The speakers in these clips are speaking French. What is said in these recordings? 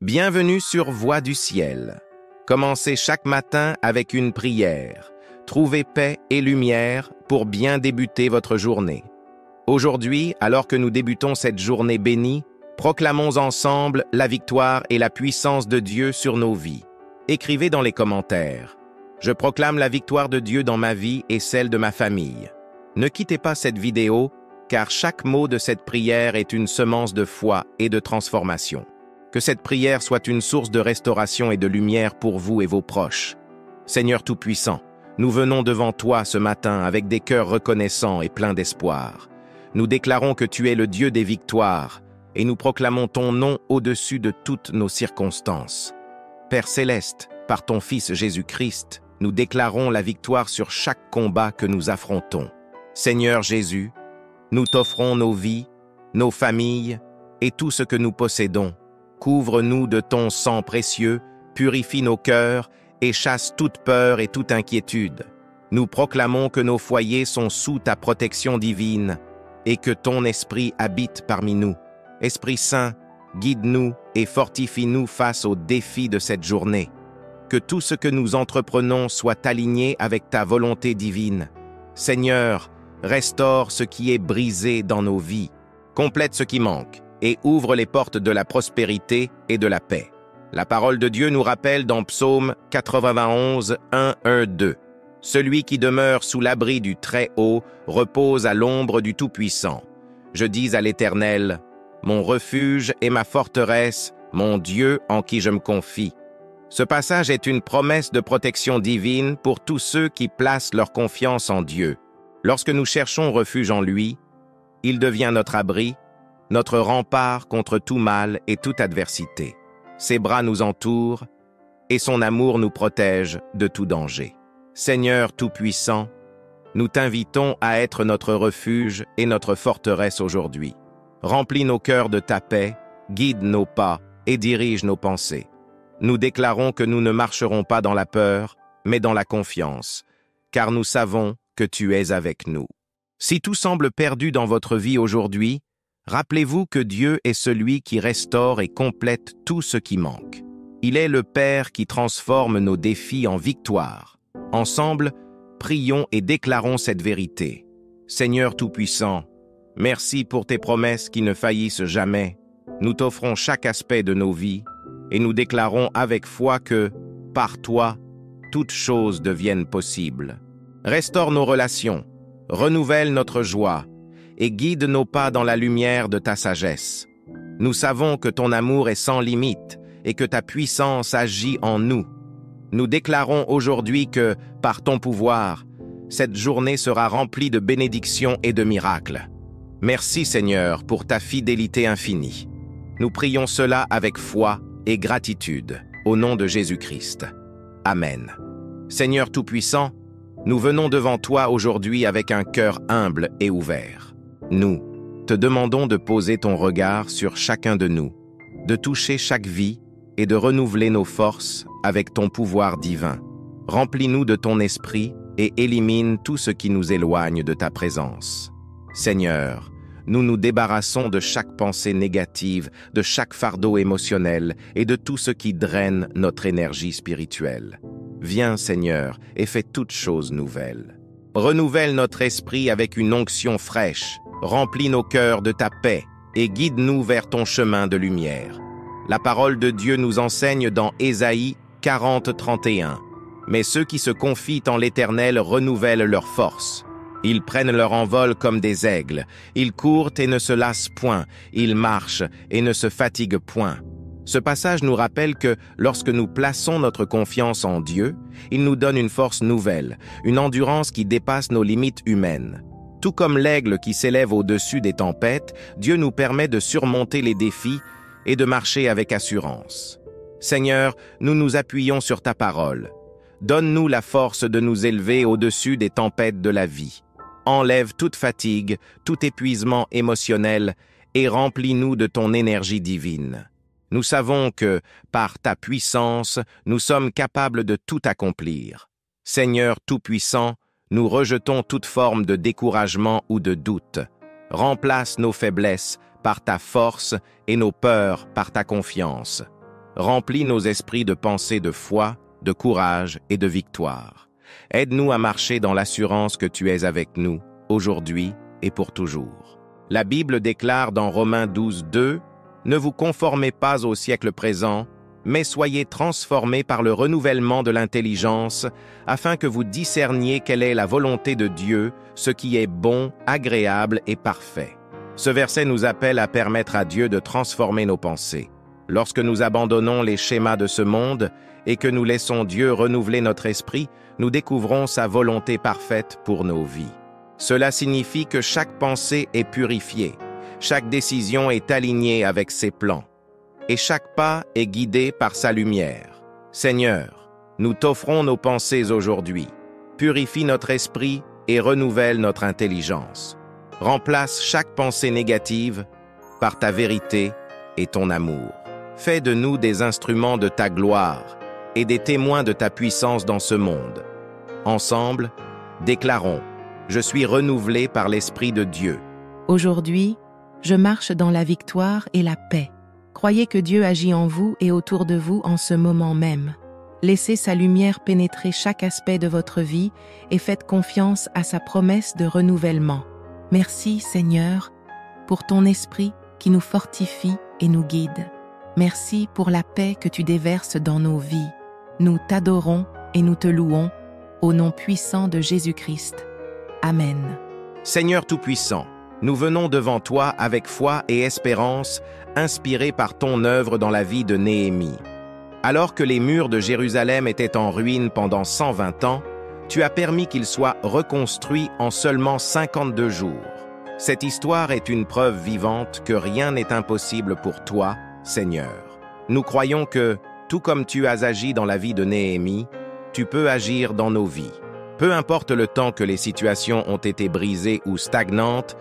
Bienvenue sur Voix du ciel. Commencez chaque matin avec une prière. Trouvez paix et lumière pour bien débuter votre journée. Aujourd'hui, alors que nous débutons cette journée bénie, proclamons ensemble la victoire et la puissance de Dieu sur nos vies. Écrivez dans les commentaires. Je proclame la victoire de Dieu dans ma vie et celle de ma famille. Ne quittez pas cette vidéo, car chaque mot de cette prière est une semence de foi et de transformation. Que cette prière soit une source de restauration et de lumière pour vous et vos proches. Seigneur Tout-Puissant, nous venons devant toi ce matin avec des cœurs reconnaissants et pleins d'espoir. Nous déclarons que tu es le Dieu des victoires et nous proclamons ton nom au-dessus de toutes nos circonstances. Père céleste, par ton Fils Jésus-Christ, nous déclarons la victoire sur chaque combat que nous affrontons. Seigneur Jésus, nous t'offrons nos vies, nos familles et tout ce que nous possédons. Couvre-nous de ton sang précieux, purifie nos cœurs et chasse toute peur et toute inquiétude. Nous proclamons que nos foyers sont sous ta protection divine et que ton esprit habite parmi nous. Esprit Saint, guide-nous et fortifie-nous face aux défis de cette journée. Que tout ce que nous entreprenons soit aligné avec ta volonté divine. Seigneur, restaure ce qui est brisé dans nos vies, complète ce qui manque et ouvre les portes de la prospérité et de la paix. La parole de Dieu nous rappelle dans Psaume 91, 1-2. « Celui qui demeure sous l'abri du Très-Haut repose à l'ombre du Tout-Puissant. Je dis à l'Éternel, mon refuge et ma forteresse, mon Dieu en qui je me confie. » Ce passage est une promesse de protection divine pour tous ceux qui placent leur confiance en Dieu. Lorsque nous cherchons refuge en lui, il devient notre abri, notre rempart contre tout mal et toute adversité. Ses bras nous entourent et son amour nous protège de tout danger. Seigneur Tout-Puissant, nous t'invitons à être notre refuge et notre forteresse aujourd'hui. Remplis nos cœurs de ta paix, guide nos pas et dirige nos pensées. Nous déclarons que nous ne marcherons pas dans la peur, mais dans la confiance, car nous savons que tu es avec nous. Si tout semble perdu dans votre vie aujourd'hui, rappelez-vous que Dieu est celui qui restaure et complète tout ce qui manque. Il est le Père qui transforme nos défis en victoire. Ensemble, prions et déclarons cette vérité. Seigneur Tout-Puissant, merci pour tes promesses qui ne faillissent jamais. Nous t'offrons chaque aspect de nos vies et nous déclarons avec foi que, par toi, toutes choses deviennent possibles. Restaure nos relations, renouvelle notre joie, et guide nos pas dans la lumière de ta sagesse. Nous savons que ton amour est sans limite et que ta puissance agit en nous. Nous déclarons aujourd'hui que, par ton pouvoir, cette journée sera remplie de bénédictions et de miracles. Merci Seigneur pour ta fidélité infinie. Nous prions cela avec foi et gratitude, au nom de Jésus-Christ. Amen. Seigneur Tout-Puissant, nous venons devant toi aujourd'hui avec un cœur humble et ouvert. Nous te demandons de poser ton regard sur chacun de nous, de toucher chaque vie et de renouveler nos forces avec ton pouvoir divin. Remplis-nous de ton esprit et élimine tout ce qui nous éloigne de ta présence. Seigneur, nous nous débarrassons de chaque pensée négative, de chaque fardeau émotionnel et de tout ce qui draine notre énergie spirituelle. Viens, Seigneur, et fais toutes choses nouvelles. Renouvelle notre esprit avec une onction fraîche. Remplis nos cœurs de ta paix et guide-nous vers ton chemin de lumière. La parole de Dieu nous enseigne dans Ésaïe 40-31. Mais ceux qui se confient en l'Éternel renouvellent leur force. Ils prennent leur envol comme des aigles. Ils courent et ne se lassent point. Ils marchent et ne se fatiguent point. Ce passage nous rappelle que lorsque nous plaçons notre confiance en Dieu, il nous donne une force nouvelle, une endurance qui dépasse nos limites humaines. Tout comme l'aigle qui s'élève au-dessus des tempêtes, Dieu nous permet de surmonter les défis et de marcher avec assurance. Seigneur, nous nous appuyons sur ta parole. Donne-nous la force de nous élever au-dessus des tempêtes de la vie. Enlève toute fatigue, tout épuisement émotionnel et remplis-nous de ton énergie divine. Nous savons que, par ta puissance, nous sommes capables de tout accomplir. Seigneur Tout-Puissant, nous rejetons toute forme de découragement ou de doute. Remplace nos faiblesses par ta force et nos peurs par ta confiance. Remplis nos esprits de pensées de foi, de courage et de victoire. Aide-nous à marcher dans l'assurance que tu es avec nous, aujourd'hui et pour toujours. La Bible déclare dans Romains 12, 2, « Ne vous conformez pas au siècle présent, mais soyez transformés par le renouvellement de l'intelligence, afin que vous discerniez quelle est la volonté de Dieu, ce qui est bon, agréable et parfait. » Ce verset nous appelle à permettre à Dieu de transformer nos pensées. Lorsque nous abandonnons les schémas de ce monde et que nous laissons Dieu renouveler notre esprit, nous découvrons sa volonté parfaite pour nos vies. Cela signifie que chaque pensée est purifiée, chaque décision est alignée avec ses plans, et chaque pas est guidé par sa lumière. Seigneur, nous t'offrons nos pensées aujourd'hui. Purifie notre esprit et renouvelle notre intelligence. Remplace chaque pensée négative par ta vérité et ton amour. Fais de nous des instruments de ta gloire et des témoins de ta puissance dans ce monde. Ensemble, déclarons: je suis renouvelé par l'Esprit de Dieu. Aujourd'hui, je marche dans la victoire et la paix. Croyez que Dieu agit en vous et autour de vous en ce moment même. Laissez sa lumière pénétrer chaque aspect de votre vie et faites confiance à sa promesse de renouvellement. Merci, Seigneur, pour ton esprit qui nous fortifie et nous guide. Merci pour la paix que tu déverses dans nos vies. Nous t'adorons et nous te louons, au nom puissant de Jésus-Christ. Amen. Seigneur Tout-Puissant, nous venons devant toi avec foi et espérance, inspirés par ton œuvre dans la vie de Néhémie. Alors que les murs de Jérusalem étaient en ruine pendant 120 ans, tu as permis qu'ils soient reconstruits en seulement 52 jours. Cette histoire est une preuve vivante que rien n'est impossible pour toi, Seigneur. Nous croyons que, tout comme tu as agi dans la vie de Néhémie, tu peux agir dans nos vies. Peu importe le temps que les situations ont été brisées ou stagnantes,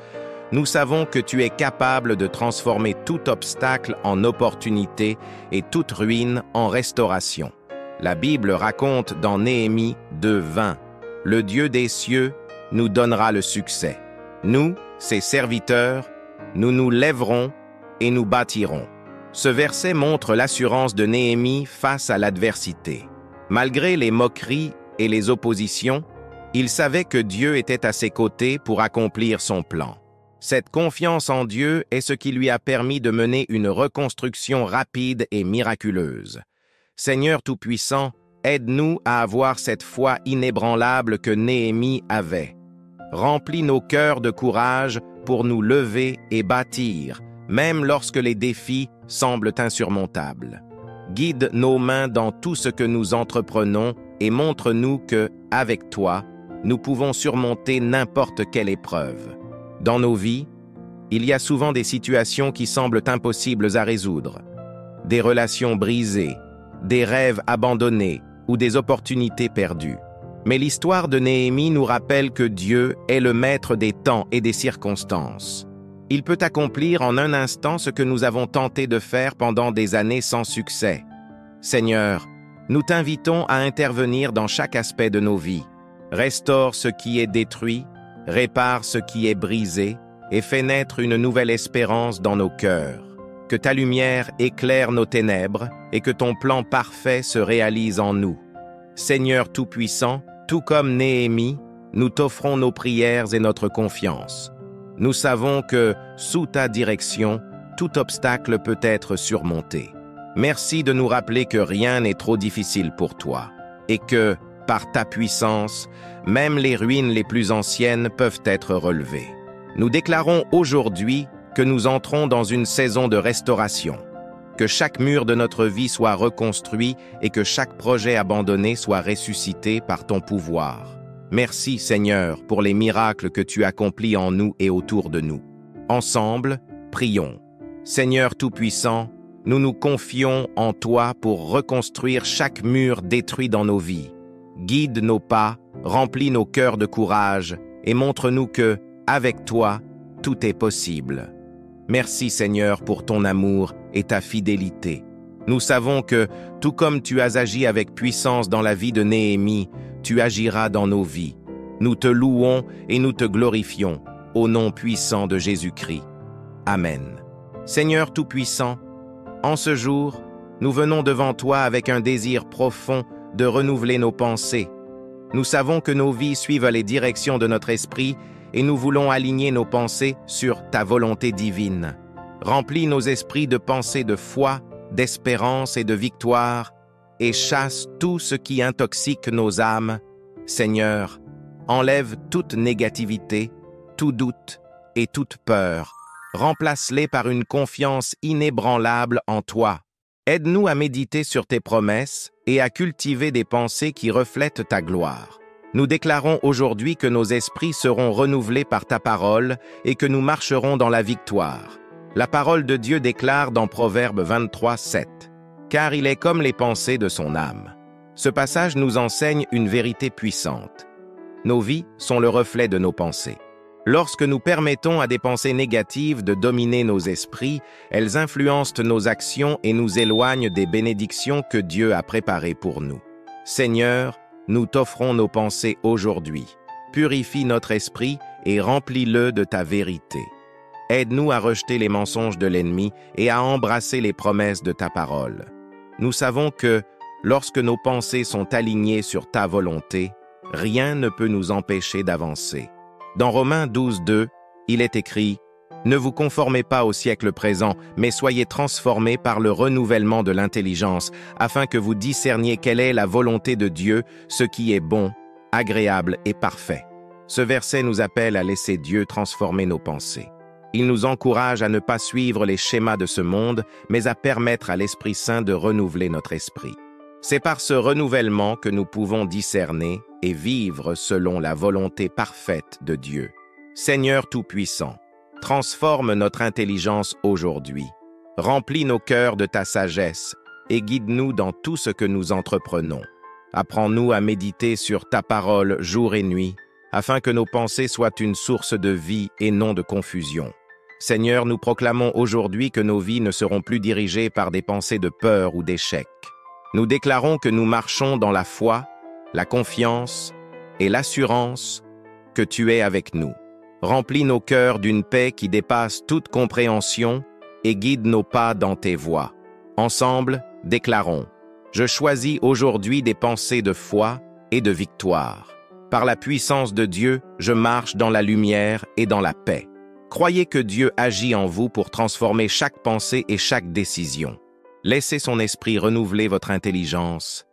nous savons que tu es capable de transformer tout obstacle en opportunité et toute ruine en restauration. La Bible raconte dans Néhémie 2:20, « Le Dieu des cieux nous donnera le succès. Nous, ses serviteurs, nous nous lèverons et nous bâtirons. » Ce verset montre l'assurance de Néhémie face à l'adversité. Malgré les moqueries et les oppositions, il savait que Dieu était à ses côtés pour accomplir son plan. Cette confiance en Dieu est ce qui lui a permis de mener une reconstruction rapide et miraculeuse. Seigneur Tout-Puissant, aide-nous à avoir cette foi inébranlable que Néhémie avait. Remplis nos cœurs de courage pour nous lever et bâtir, même lorsque les défis semblent insurmontables. Guide nos mains dans tout ce que nous entreprenons et montre-nous que, avec toi, nous pouvons surmonter n'importe quelle épreuve. Dans nos vies, il y a souvent des situations qui semblent impossibles à résoudre. Des relations brisées, des rêves abandonnés ou des opportunités perdues. Mais l'histoire de Néhémie nous rappelle que Dieu est le maître des temps et des circonstances. Il peut accomplir en un instant ce que nous avons tenté de faire pendant des années sans succès. Seigneur, nous t'invitons à intervenir dans chaque aspect de nos vies. Restaure ce qui est détruit, répare ce qui est brisé et fais naître une nouvelle espérance dans nos cœurs. Que ta lumière éclaire nos ténèbres et que ton plan parfait se réalise en nous. Seigneur Tout-Puissant, tout comme Néhémie, nous t'offrons nos prières et notre confiance. Nous savons que, sous ta direction, tout obstacle peut être surmonté. Merci de nous rappeler que rien n'est trop difficile pour toi et que, par ta puissance, même les ruines les plus anciennes peuvent être relevées. Nous déclarons aujourd'hui que nous entrons dans une saison de restauration, que chaque mur de notre vie soit reconstruit et que chaque projet abandonné soit ressuscité par ton pouvoir. Merci, Seigneur, pour les miracles que tu accomplis en nous et autour de nous. Ensemble, prions. Seigneur Tout-Puissant, nous nous confions en toi pour reconstruire chaque mur détruit dans nos vies. Guide nos pas, remplis nos cœurs de courage et montre-nous que, avec toi, tout est possible. Merci Seigneur pour ton amour et ta fidélité. Nous savons que, tout comme tu as agi avec puissance dans la vie de Néhémie, tu agiras dans nos vies. Nous te louons et nous te glorifions, au nom puissant de Jésus-Christ. Amen. Seigneur Tout-Puissant, en ce jour, Nous venons devant toi avec un désir profond de renouveler nos pensées. Nous savons que nos vies suivent les directions de notre esprit et nous voulons aligner nos pensées sur ta volonté divine. Remplis nos esprits de pensées de foi, d'espérance et de victoire et chasse tout ce qui intoxique nos âmes. Seigneur, enlève toute négativité, tout doute et toute peur. Remplace-les par une confiance inébranlable en toi. Aide-nous à méditer sur tes promesses et à cultiver des pensées qui reflètent ta gloire. Nous déclarons aujourd'hui que nos esprits seront renouvelés par ta parole et que nous marcherons dans la victoire. La parole de Dieu déclare dans Proverbe 23, 7 « Car il est comme les pensées de son âme ». Ce passage nous enseigne une vérité puissante. Nos vies sont le reflet de nos pensées. Lorsque nous permettons à des pensées négatives de dominer nos esprits, elles influencent nos actions et nous éloignent des bénédictions que Dieu a préparées pour nous. Seigneur, nous t'offrons nos pensées aujourd'hui. Purifie notre esprit et remplis-le de ta vérité. Aide-nous à rejeter les mensonges de l'ennemi et à embrasser les promesses de ta parole. Nous savons que, lorsque nos pensées sont alignées sur ta volonté, rien ne peut nous empêcher d'avancer. Dans Romains 12, 2, il est écrit « Ne vous conformez pas au siècle présent, mais soyez transformés par le renouvellement de l'intelligence, afin que vous discerniez quelle est la volonté de Dieu, ce qui est bon, agréable et parfait. » Ce verset nous appelle à laisser Dieu transformer nos pensées. Il nous encourage à ne pas suivre les schémas de ce monde, mais à permettre à l'Esprit Saint de renouveler notre esprit. C'est par ce renouvellement que nous pouvons discerner et vivre selon la volonté parfaite de Dieu. Seigneur Tout-Puissant, transforme notre intelligence aujourd'hui. Remplis nos cœurs de ta sagesse et guide-nous dans tout ce que nous entreprenons. Apprends-nous à méditer sur ta parole jour et nuit, afin que nos pensées soient une source de vie et non de confusion. Seigneur, nous proclamons aujourd'hui que nos vies ne seront plus dirigées par des pensées de peur ou d'échec. Nous déclarons que nous marchons dans la foi, la confiance et l'assurance que tu es avec nous. Remplis nos cœurs d'une paix qui dépasse toute compréhension et guide nos pas dans tes voies. Ensemble, déclarons « Je choisis aujourd'hui des pensées de foi et de victoire. Par la puissance de Dieu, je marche dans la lumière et dans la paix. » Croyez que Dieu agit en vous pour transformer chaque pensée et chaque décision. Laissez son esprit renouveler votre intelligence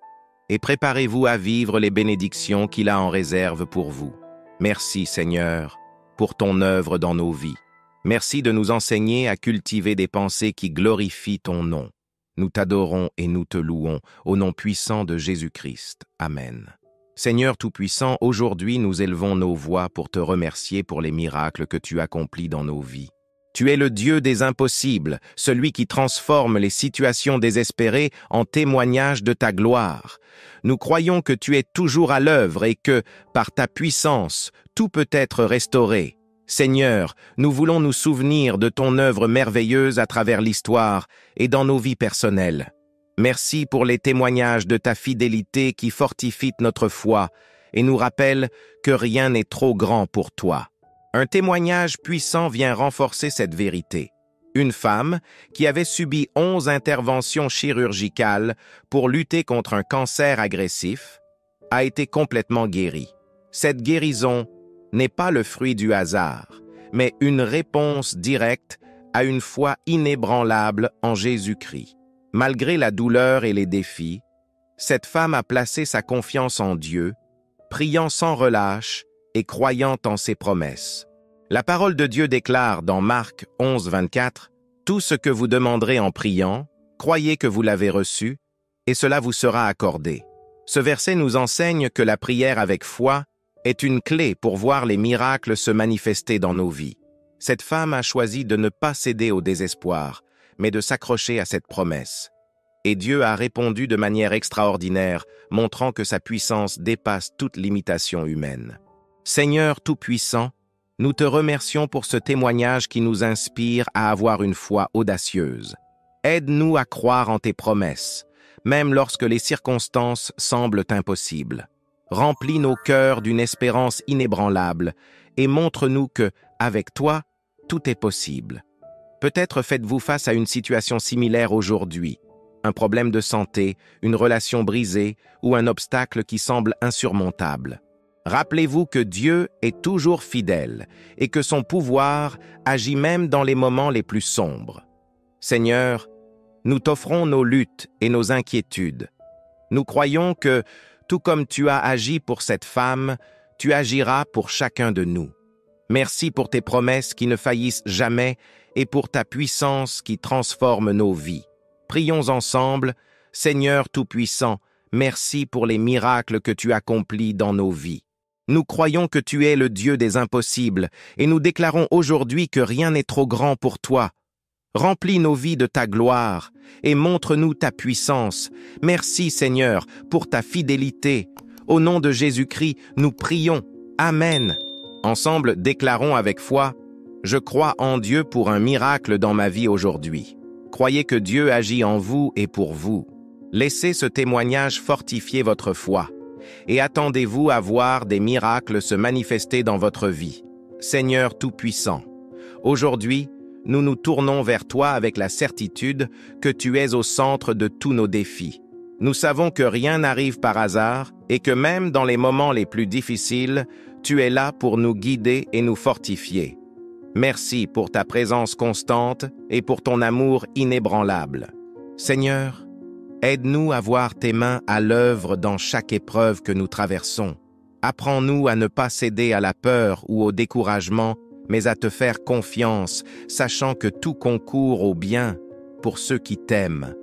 et préparez-vous à vivre les bénédictions qu'il a en réserve pour vous. Merci, Seigneur, pour ton œuvre dans nos vies. Merci de nous enseigner à cultiver des pensées qui glorifient ton nom. Nous t'adorons et nous te louons, au nom puissant de Jésus-Christ. Amen. Seigneur Tout-Puissant, aujourd'hui nous élevons nos voix pour te remercier pour les miracles que tu accomplis dans nos vies. Tu es le Dieu des impossibles, celui qui transforme les situations désespérées en témoignages de ta gloire. Nous croyons que tu es toujours à l'œuvre et que, par ta puissance, tout peut être restauré. Seigneur, nous voulons nous souvenir de ton œuvre merveilleuse à travers l'histoire et dans nos vies personnelles. Merci pour les témoignages de ta fidélité qui fortifient notre foi et nous rappellent que rien n'est trop grand pour toi. Un témoignage puissant vient renforcer cette vérité. Une femme qui avait subi 11 interventions chirurgicales pour lutter contre un cancer agressif a été complètement guérie. Cette guérison n'est pas le fruit du hasard, mais une réponse directe à une foi inébranlable en Jésus-Christ. Malgré la douleur et les défis, cette femme a placé sa confiance en Dieu, priant sans relâche et croyant en ses promesses. La parole de Dieu déclare dans Marc 11, 24 « Tout ce que vous demanderez en priant, croyez que vous l'avez reçu, et cela vous sera accordé. » Ce verset nous enseigne que la prière avec foi est une clé pour voir les miracles se manifester dans nos vies. Cette femme a choisi de ne pas céder au désespoir, mais de s'accrocher à cette promesse. Et Dieu a répondu de manière extraordinaire, montrant que sa puissance dépasse toute limitation humaine. Seigneur Tout-Puissant, nous te remercions pour ce témoignage qui nous inspire à avoir une foi audacieuse. Aide-nous à croire en tes promesses, même lorsque les circonstances semblent impossibles. Remplis nos cœurs d'une espérance inébranlable et montre-nous que, avec toi, tout est possible. Peut-être faites-vous face à une situation similaire aujourd'hui. un problème de santé, une relation brisée ou un obstacle qui semble insurmontable. Rappelez-vous que Dieu est toujours fidèle et que son pouvoir agit même dans les moments les plus sombres. Seigneur, nous t'offrons nos luttes et nos inquiétudes. Nous croyons que, tout comme tu as agi pour cette femme, tu agiras pour chacun de nous. Merci pour tes promesses qui ne faillissent jamais et pour ta puissance qui transforme nos vies. Prions ensemble, Seigneur Tout-Puissant, merci pour les miracles que tu accomplis dans nos vies. Nous croyons que tu es le Dieu des impossibles et nous déclarons aujourd'hui que rien n'est trop grand pour toi. Remplis nos vies de ta gloire et montre-nous ta puissance. Merci Seigneur pour ta fidélité. Au nom de Jésus-Christ, nous prions. Amen. Ensemble, déclarons avec foi, « Je crois en Dieu pour un miracle dans ma vie aujourd'hui. » Croyez que Dieu agit en vous et pour vous. Laissez ce témoignage fortifier votre foi et attendez-vous à voir des miracles se manifester dans votre vie. Seigneur Tout-Puissant, aujourd'hui, nous nous tournons vers toi avec la certitude que tu es au centre de tous nos défis. Nous savons que rien n'arrive par hasard et que même dans les moments les plus difficiles, tu es là pour nous guider et nous fortifier. Merci pour ta présence constante et pour ton amour inébranlable. Seigneur, aide-nous à voir tes mains à l'œuvre dans chaque épreuve que nous traversons. Apprends-nous à ne pas céder à la peur ou au découragement, mais à te faire confiance, sachant que tout concourt au bien pour ceux qui t'aiment.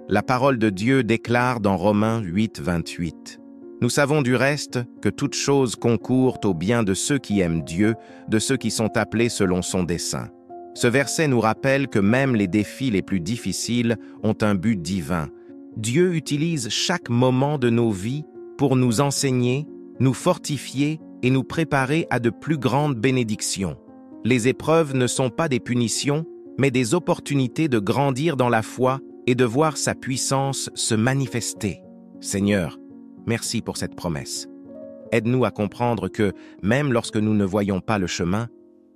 La parole de Dieu déclare dans Romains 8, 28. Nous savons du reste que toutes choses concourent au bien de ceux qui aiment Dieu, de ceux qui sont appelés selon son dessein. Ce verset nous rappelle que même les défis les plus difficiles ont un but divin. Dieu utilise chaque moment de nos vies pour nous enseigner, nous fortifier et nous préparer à de plus grandes bénédictions. Les épreuves ne sont pas des punitions, mais des opportunités de grandir dans la foi et de voir sa puissance se manifester. Seigneur, merci pour cette promesse. Aide-nous à comprendre que, même lorsque nous ne voyons pas le chemin,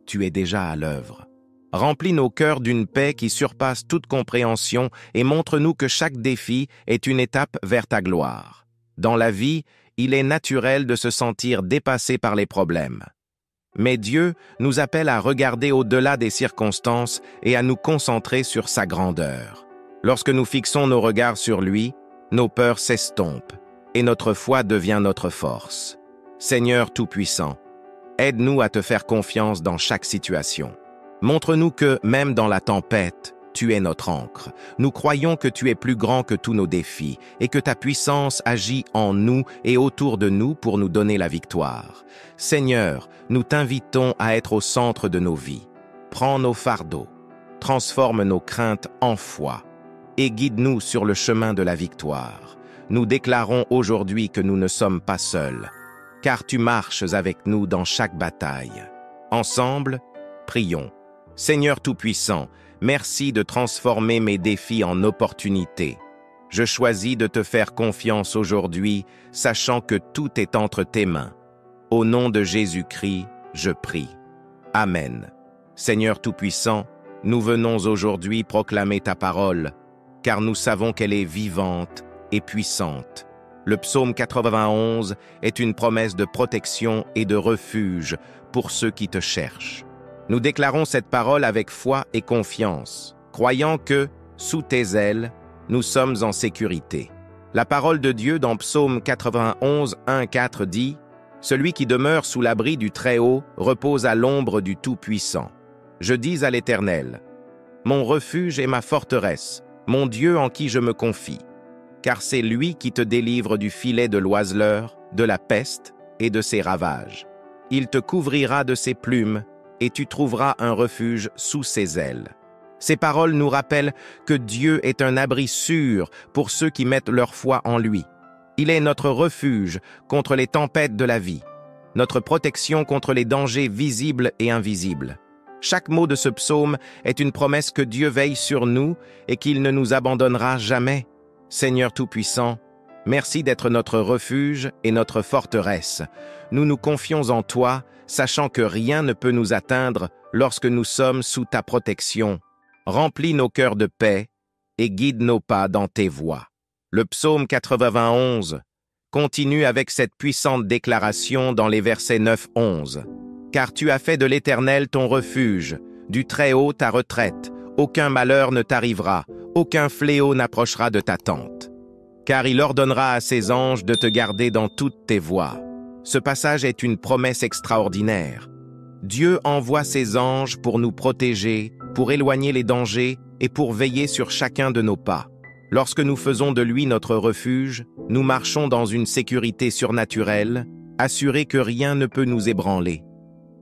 tu es déjà à l'œuvre. Remplis nos cœurs d'une paix qui surpasse toute compréhension et montre-nous que chaque défi est une étape vers ta gloire. Dans la vie, il est naturel de se sentir dépassé par les problèmes. Mais Dieu nous appelle à regarder au-delà des circonstances et à nous concentrer sur sa grandeur. Lorsque nous fixons nos regards sur lui, nos peurs s'estompent et notre foi devient notre force. Seigneur Tout-Puissant, aide-nous à te faire confiance dans chaque situation. Montre-nous que, même dans la tempête, tu es notre ancre. Nous croyons que tu es plus grand que tous nos défis et que ta puissance agit en nous et autour de nous pour nous donner la victoire. Seigneur, nous t'invitons à être au centre de nos vies. Prends nos fardeaux, transforme nos craintes en foi et guide-nous sur le chemin de la victoire. Nous déclarons aujourd'hui que nous ne sommes pas seuls, car tu marches avec nous dans chaque bataille. Ensemble, prions. Seigneur Tout-Puissant, merci de transformer mes défis en opportunités. Je choisis de te faire confiance aujourd'hui, sachant que tout est entre tes mains. Au nom de Jésus-Christ, je prie. Amen. Seigneur Tout-Puissant, nous venons aujourd'hui proclamer ta parole, car nous savons qu'elle est vivante et puissante. Le psaume 91 est une promesse de protection et de refuge pour ceux qui te cherchent. Nous déclarons cette parole avec foi et confiance, croyant que, sous tes ailes, nous sommes en sécurité. La parole de Dieu dans Psaume 91, 1, 4 dit « Celui qui demeure sous l'abri du Très-Haut repose à l'ombre du Tout-Puissant. Je dis à l'Éternel, mon refuge est ma forteresse, mon Dieu en qui je me confie. Car c'est lui qui te délivre du filet de l'oiseleur, de la peste et de ses ravages. Il te couvrira de ses plumes, et tu trouveras un refuge sous ses ailes. » Ces paroles nous rappellent que Dieu est un abri sûr pour ceux qui mettent leur foi en lui. Il est notre refuge contre les tempêtes de la vie, notre protection contre les dangers visibles et invisibles. Chaque mot de ce psaume est une promesse que Dieu veille sur nous et qu'il ne nous abandonnera jamais. Seigneur Tout-Puissant, merci d'être notre refuge et notre forteresse. Nous nous confions en toi, sachant que rien ne peut nous atteindre lorsque nous sommes sous ta protection. Remplis nos cœurs de paix et guide nos pas dans tes voies. Le psaume 91 continue avec cette puissante déclaration dans les versets 9-11. « Car tu as fait de l'Éternel ton refuge, du Très-Haut ta retraite, aucun malheur ne t'arrivera, aucun fléau n'approchera de ta tente. Car il ordonnera à ses anges de te garder dans toutes tes voies. » Ce passage est une promesse extraordinaire. Dieu envoie ses anges pour nous protéger, pour éloigner les dangers et pour veiller sur chacun de nos pas. Lorsque nous faisons de lui notre refuge, nous marchons dans une sécurité surnaturelle, assurés que rien ne peut nous ébranler.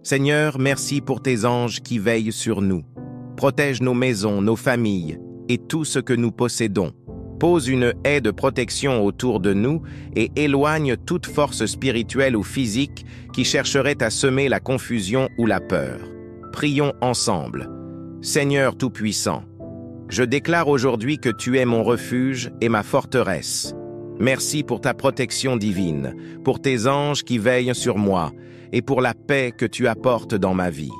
Seigneur, merci pour tes anges qui veillent sur nous. Protège nos maisons, nos familles et tout ce que nous possédons. Pose une haie de protection autour de nous et éloigne toute force spirituelle ou physique qui chercherait à semer la confusion ou la peur. Prions ensemble. Seigneur Tout-Puissant, je déclare aujourd'hui que tu es mon refuge et ma forteresse. Merci pour ta protection divine, pour tes anges qui veillent sur moi et pour la paix que tu apportes dans ma vie.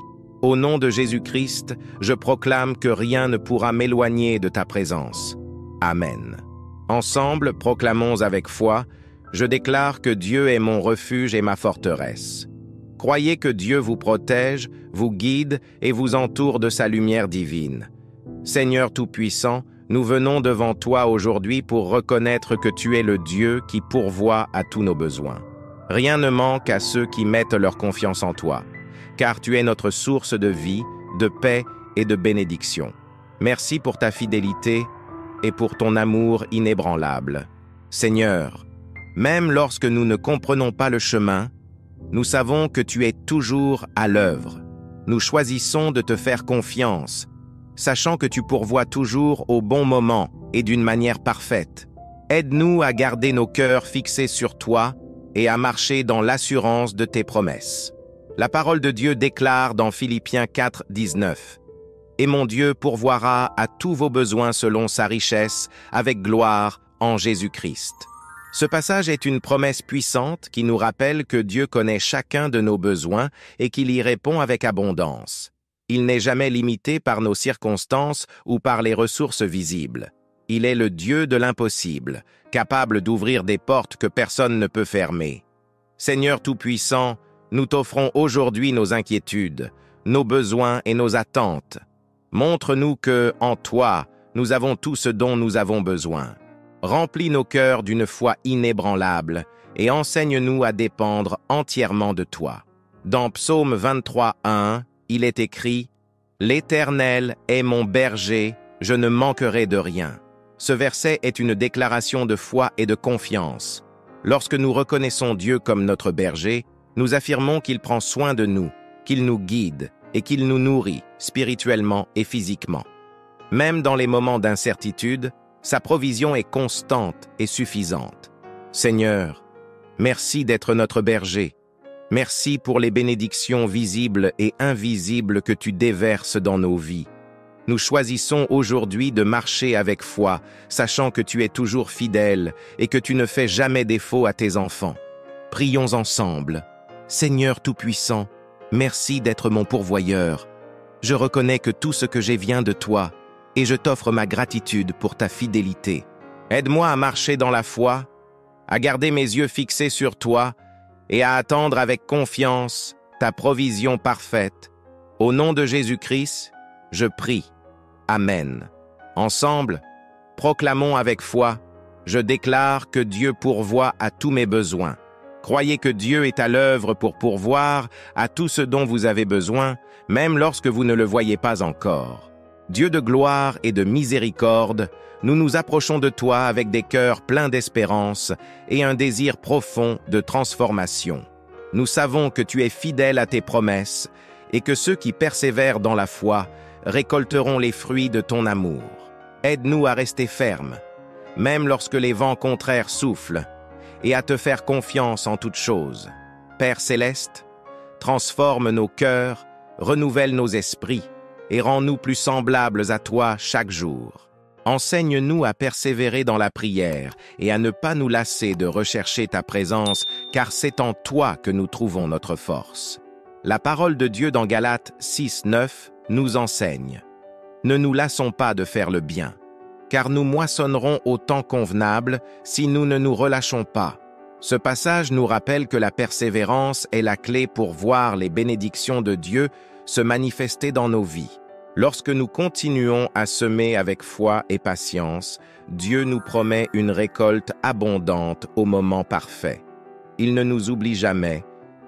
Au nom de Jésus-Christ, je proclame que rien ne pourra m'éloigner de ta présence. Amen. Ensemble, proclamons avec foi, je déclare que Dieu est mon refuge et ma forteresse. Croyez que Dieu vous protège, vous guide et vous entoure de sa lumière divine. Seigneur Tout-Puissant, nous venons devant toi aujourd'hui pour reconnaître que tu es le Dieu qui pourvoit à tous nos besoins. Rien ne manque à ceux qui mettent leur confiance en toi, car tu es notre source de vie, de paix et de bénédiction. Merci pour ta fidélité et pour ton amour inébranlable. Seigneur, même lorsque nous ne comprenons pas le chemin, nous savons que tu es toujours à l'œuvre. Nous choisissons de te faire confiance, sachant que tu pourvois toujours au bon moment et d'une manière parfaite. Aide-nous à garder nos cœurs fixés sur toi et à marcher dans l'assurance de tes promesses. La parole de Dieu déclare dans Philippiens 4:19 « Et mon Dieu pourvoira à tous vos besoins selon sa richesse, avec gloire en Jésus-Christ. » Ce passage est une promesse puissante qui nous rappelle que Dieu connaît chacun de nos besoins et qu'il y répond avec abondance. Il n'est jamais limité par nos circonstances ou par les ressources visibles. Il est le Dieu de l'impossible, capable d'ouvrir des portes que personne ne peut fermer. Seigneur Tout-Puissant, nous t'offrons aujourd'hui nos inquiétudes, nos besoins et nos attentes. Montre-nous que, en toi, nous avons tout ce dont nous avons besoin. Remplis nos cœurs d'une foi inébranlable et enseigne-nous à dépendre entièrement de toi. Dans Psaume 23:1, il est écrit « L'Éternel est mon berger, je ne manquerai de rien ». Ce verset est une déclaration de foi et de confiance. Lorsque nous reconnaissons Dieu comme notre berger, nous affirmons qu'il prend soin de nous, qu'il nous guide et qu'il nous nourrit spirituellement et physiquement. Même dans les moments d'incertitude, sa provision est constante et suffisante. Seigneur, merci d'être notre berger. Merci pour les bénédictions visibles et invisibles que tu déverses dans nos vies. Nous choisissons aujourd'hui de marcher avec foi, sachant que tu es toujours fidèle et que tu ne fais jamais défaut à tes enfants. Prions ensemble. Seigneur Tout-Puissant, merci d'être mon pourvoyeur. Je reconnais que tout ce que j'ai vient de toi et je t'offre ma gratitude pour ta fidélité. Aide-moi à marcher dans la foi, à garder mes yeux fixés sur toi et à attendre avec confiance ta provision parfaite. Au nom de Jésus-Christ, je prie. Amen. Ensemble, proclamons avec foi, je déclare que Dieu pourvoit à tous mes besoins. Croyez que Dieu est à l'œuvre pour pourvoir à tout ce dont vous avez besoin, même lorsque vous ne le voyez pas encore. Dieu de gloire et de miséricorde, nous nous approchons de toi avec des cœurs pleins d'espérance et un désir profond de transformation. Nous savons que tu es fidèle à tes promesses et que ceux qui persévèrent dans la foi récolteront les fruits de ton amour. Aide-nous à rester fermes, même lorsque les vents contraires soufflent, et à te faire confiance en toutes choses. Père céleste, transforme nos cœurs, renouvelle nos esprits, et rends-nous plus semblables à toi chaque jour. Enseigne-nous à persévérer dans la prière et à ne pas nous lasser de rechercher ta présence, car c'est en toi que nous trouvons notre force. La parole de Dieu dans Galates 6:9 nous enseigne. Ne nous lassons pas de faire le bien. car nous moissonnerons au temps convenable si nous ne nous relâchons pas. Ce passage nous rappelle que la persévérance est la clé pour voir les bénédictions de Dieu se manifester dans nos vies. Lorsque nous continuons à semer avec foi et patience, Dieu nous promet une récolte abondante au moment parfait. Il ne nous oublie jamais,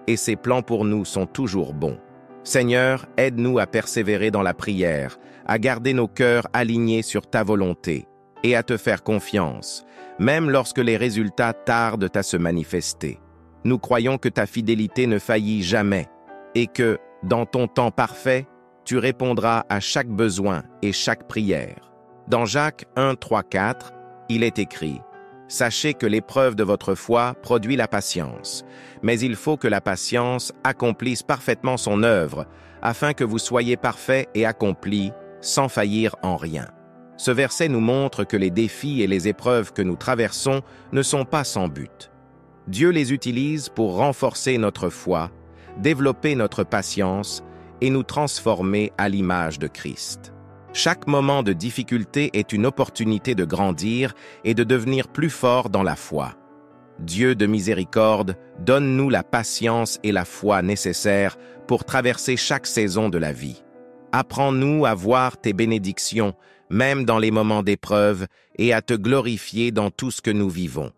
et ses plans pour nous sont toujours bons. Seigneur, aide-nous à persévérer dans la prière, à garder nos cœurs alignés sur ta volonté, et à te faire confiance, même lorsque les résultats tardent à se manifester. Nous croyons que ta fidélité ne faillit jamais, et que, dans ton temps parfait, tu répondras à chaque besoin et chaque prière. Dans Jacques 1, 3, 4, il est écrit « Sachez que l'épreuve de votre foi produit la patience, mais il faut que la patience accomplisse parfaitement son œuvre, afin que vous soyez parfaits et accomplis, sans faillir en rien. » Ce verset nous montre que les défis et les épreuves que nous traversons ne sont pas sans but. Dieu les utilise pour renforcer notre foi, développer notre patience et nous transformer à l'image de Christ. Chaque moment de difficulté est une opportunité de grandir et de devenir plus fort dans la foi. Dieu de miséricorde, donne-nous la patience et la foi nécessaires pour traverser chaque saison de la vie. Apprends-nous à voir tes bénédictions, même dans les moments d'épreuve, et à te glorifier dans tout ce que nous vivons.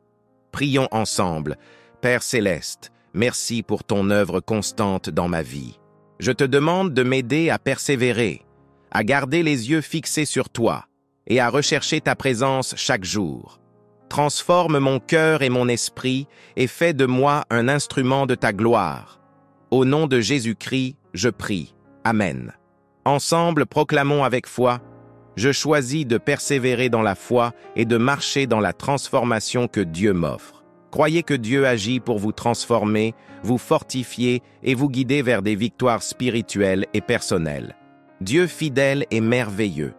Prions ensemble. Père céleste, merci pour ton œuvre constante dans ma vie. Je te demande de m'aider à persévérer, à garder les yeux fixés sur toi et à rechercher ta présence chaque jour. Transforme mon cœur et mon esprit et fais de moi un instrument de ta gloire. Au nom de Jésus-Christ, je prie. Amen. Ensemble, proclamons avec foi: je choisis de persévérer dans la foi et de marcher dans la transformation que Dieu m'offre. Croyez que Dieu agit pour vous transformer, vous fortifier et vous guider vers des victoires spirituelles et personnelles. Dieu fidèle et merveilleux.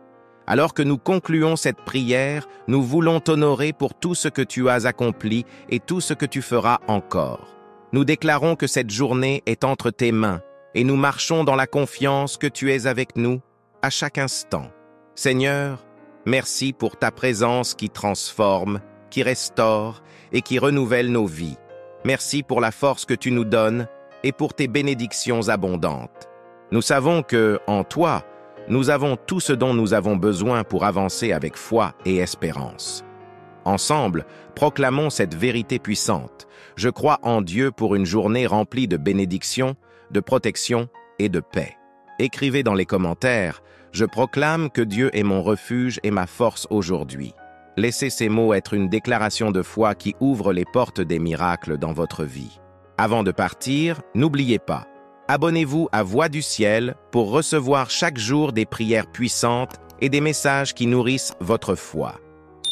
Alors que nous concluons cette prière, nous voulons t'honorer pour tout ce que tu as accompli et tout ce que tu feras encore. Nous déclarons que cette journée est entre tes mains et nous marchons dans la confiance que tu es avec nous à chaque instant. Seigneur, merci pour ta présence qui transforme, qui restaure et qui renouvelle nos vies. Merci pour la force que tu nous donnes et pour tes bénédictions abondantes. Nous savons que, en toi, nous avons tout ce dont nous avons besoin pour avancer avec foi et espérance. Ensemble, proclamons cette vérité puissante. Je crois en Dieu pour une journée remplie de bénédictions, de protection et de paix. Écrivez dans les commentaires: je proclame que Dieu est mon refuge et ma force aujourd'hui. Laissez ces mots être une déclaration de foi qui ouvre les portes des miracles dans votre vie. Avant de partir, n'oubliez pas, abonnez-vous à Voix du Ciel pour recevoir chaque jour des prières puissantes et des messages qui nourrissent votre foi.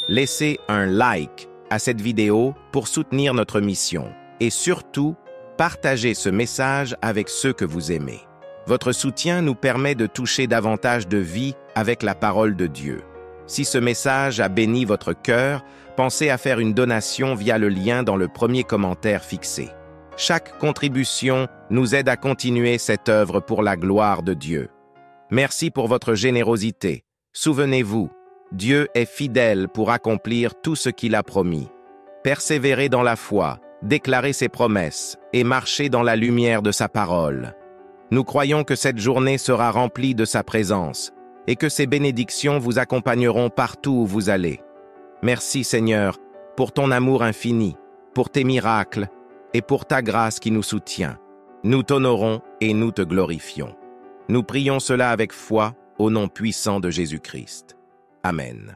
Laissez un like à cette vidéo pour soutenir notre mission et surtout, partagez ce message avec ceux que vous aimez. Votre soutien nous permet de toucher davantage de vies avec la parole de Dieu. Si ce message a béni votre cœur, pensez à faire une donation via le lien dans le premier commentaire fixé. Chaque contribution nous aide à continuer cette œuvre pour la gloire de Dieu. Merci pour votre générosité. Souvenez-vous, Dieu est fidèle pour accomplir tout ce qu'il a promis. Persévérez dans la foi, déclarez ses promesses et marchez dans la lumière de sa parole. Nous croyons que cette journée sera remplie de sa présence et que ses bénédictions vous accompagneront partout où vous allez. Merci Seigneur pour ton amour infini, pour tes miracles et pour ta grâce qui nous soutient. Nous t'honorons et nous te glorifions. Nous prions cela avec foi au nom puissant de Jésus-Christ. Amen.